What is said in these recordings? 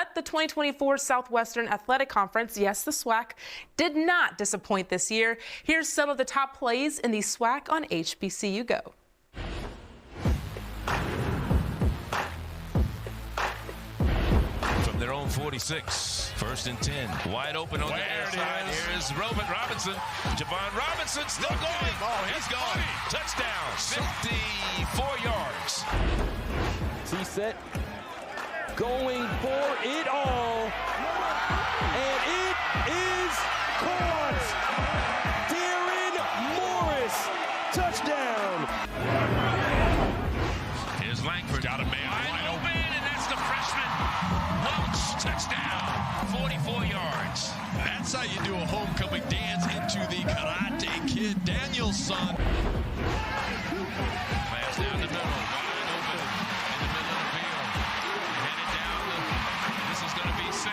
But the 2024 Southwestern Athletic Conference, yes, the SWAC, did not disappoint this year. Here's some of the top plays in the SWAC on HBCU Go. From their own 46, 1st and 10, wide open on the air side. Here is Robinson. Javon Robinson still going. He's going. Touchdown. 54 yards. He set, going for it all, and it is caught. Darren Morris, touchdown. Here's Langford. Got a man wide open, and that's the freshman. Welch, touchdown, 44 yards. That's how you do a homecoming dance into the Karate Kid Daniel's son. Pass down the middle, wide open in the middle of the field. Headed down. This is going to be 6.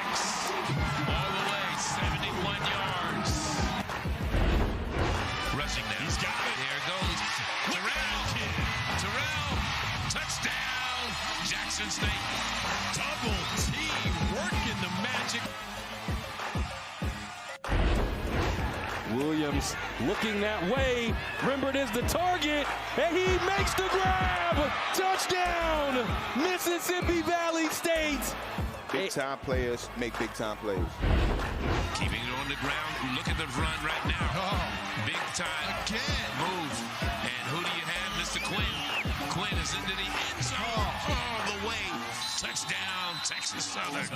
All the way, 71 yards. Rushing now. He's got it. Here goes Terrell, touchdown, Jackson State. Double team working the magic. Williams looking that way. Rembert is the target, and he makes the grab. Touchdown, Mississippi Valley State. Big-time players make big-time plays. Keeping it on the ground. Look at the run right now. Big time Again. move. And who do you have? Mr. Quinn. Quinn is into the end zone all the way. Touchdown, Texas Southern.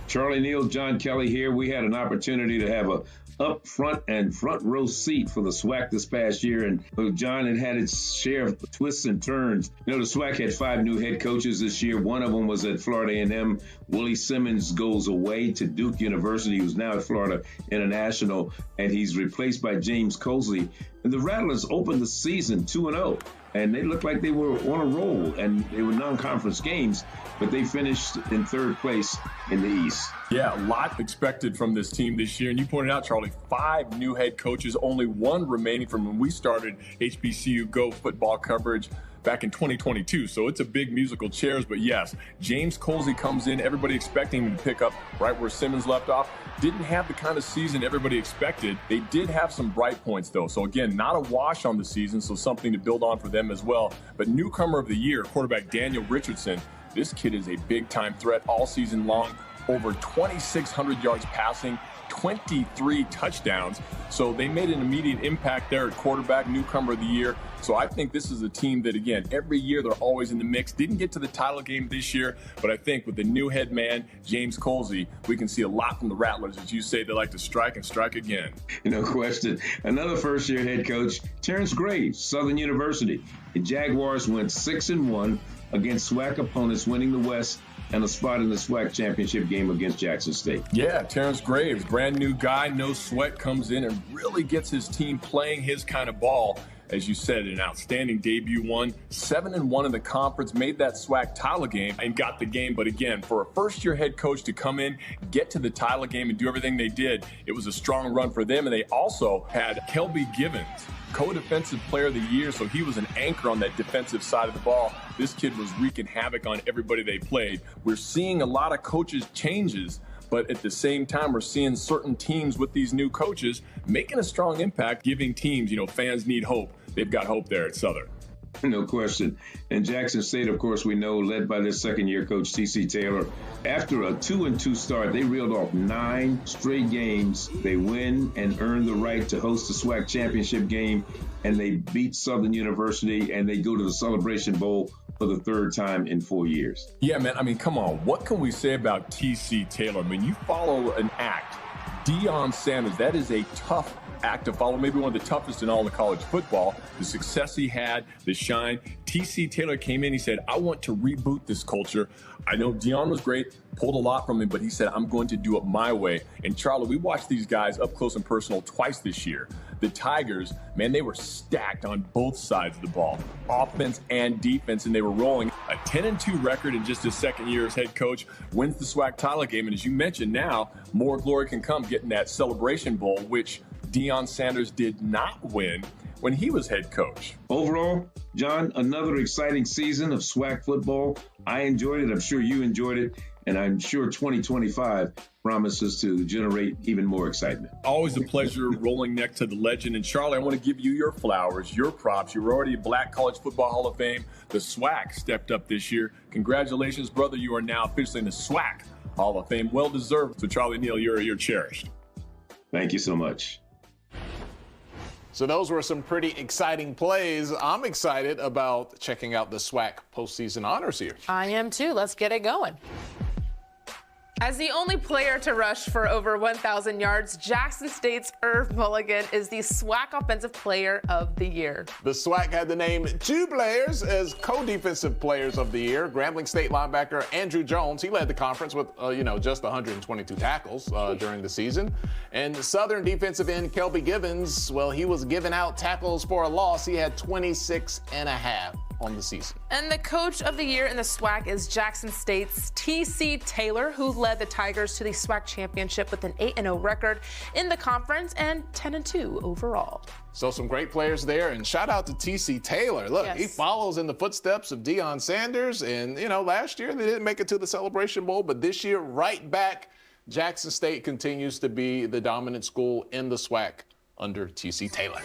Charlie Neal, John Kelly here. We had an opportunity to have a up front and front row seat for the SWAC this past year, and John had its share of twists and turns. You know, the SWAC had 5 new head coaches this year. One of them was at Florida A&M. Willie Simmons goes away to Duke University, who's now at Florida International, and he's replaced by James Colsey. And the Rattlers opened the season 2-0, and they looked like they were on a roll, and they were non-conference games, but they finished in 3rd place in the East. Yeah, a lot expected from this team this year. And you pointed out, Charlie, 5 new head coaches, only 1 remaining from when we started HBCU Go football coverage back in 2022. So it's a big musical chairs. But yes, James Colsey comes in, everybody expecting him to pick up right where Simmons left off. Didn't have the kind of season everybody expected. They did have some bright points, though. So again, not a wash on the season, so something to build on for them as well. But newcomer of the year, quarterback Daniel Richardson, this kid is a big-time threat all season long. Over 2,600 yards passing, 23 touchdowns. So they made an immediate impact there at quarterback, newcomer of the year. So I think this is a team that, again, every year they're always in the mix. Didn't get to the title game this year, but I think with the new head man, James Colsey, we can see a lot from the Rattlers. As you say, they like to strike and strike again. No question. Another first-year head coach, Terrence Graves, Southern University. The Jaguars went 6-1 against SWAC opponents, winning the West and a spot in the SWAC championship game against Jackson State. Yeah, Terrence Graves, brand new guy, no sweat, comes in and really gets his team playing his kind of ball. As you said, an outstanding debut, 7-1 in the conference, made that SWAC title game and got the game. But again, for a first-year head coach to come in, get to the title game and do everything they did, it was a strong run for them. And they also had Kelby Givens, co-defensive player of the year, so he was an anchor on that defensive side of the ball. This kid was wreaking havoc on everybody they played. We're seeing a lot of coaches changes, but at the same time, we're seeing certain teams with these new coaches making a strong impact, giving teams, fans need hope. They've got hope there at Southern. No question. And Jackson State, of course, we know, led by their second-year coach, T.C. Taylor. After a 2-2 start, they reeled off 9 straight games. They win and earn the right to host the SWAC championship game, and they beat Southern University, and they go to the Celebration Bowl for the 3rd time in 4 years. Yeah, man, come on. What can we say about T.C. Taylor? You follow an act. Deion Sanders, that is a tough act to follow, maybe one of the toughest in all of college football. The success he had, the shine. T.C. Taylor came in, he said, I want to reboot this culture. I know Deion was great, pulled a lot from him, but he said, I'm going to do it my way. And Charlie, we watched these guys up close and personal twice this year. The Tigers, man, they were stacked on both sides of the ball, offense and defense, and they were rolling. A 10-2 record in just his second year as head coach, wins the SWAC title game, and as you mentioned now, more glory can come getting that Celebration Bowl, which Deion Sanders did not win when he was head coach. Overall, John, another exciting season of SWAC football. I enjoyed it. I'm sure you enjoyed it. And I'm sure 2025 promises to generate even more excitement. Always a pleasure rolling next to the legend. And Charlie, I want to give you your flowers, your props. You're already a Black College Football Hall of Fame. The SWAC stepped up this year. Congratulations, brother. You are now officially in the SWAC Hall of Fame. Well deserved. So Charlie Neal, you're cherished. Thank you so much. So those were some pretty exciting plays. I'm excited about checking out the SWAC postseason honors here. I am too. Let's get it going. As the only player to rush for over 1,000 yards, Jackson State's Irv Mulligan is the SWAC Offensive Player of the Year. The SWAC had to name 2 players as co-defensive players of the year. Grambling State linebacker Andrew Jones, he led the conference with, just 122 tackles during the season. And Southern defensive end Kelby Givens, well, he was giving out tackles for a loss. He had 26 and a half on the season. And the Coach of the Year in the SWAC is Jackson State's T.C. Taylor, who led the Tigers to the SWAC championship with an 8-0 record in the conference and 10-2 overall. So some great players there, and shout out to T.C. Taylor. Look, Yes. He follows in the footsteps of Deion Sanders, and, last year they didn't make it to the Celebration Bowl, but this year, right back, Jackson State continues to be the dominant school in the SWAC under T.C. Taylor.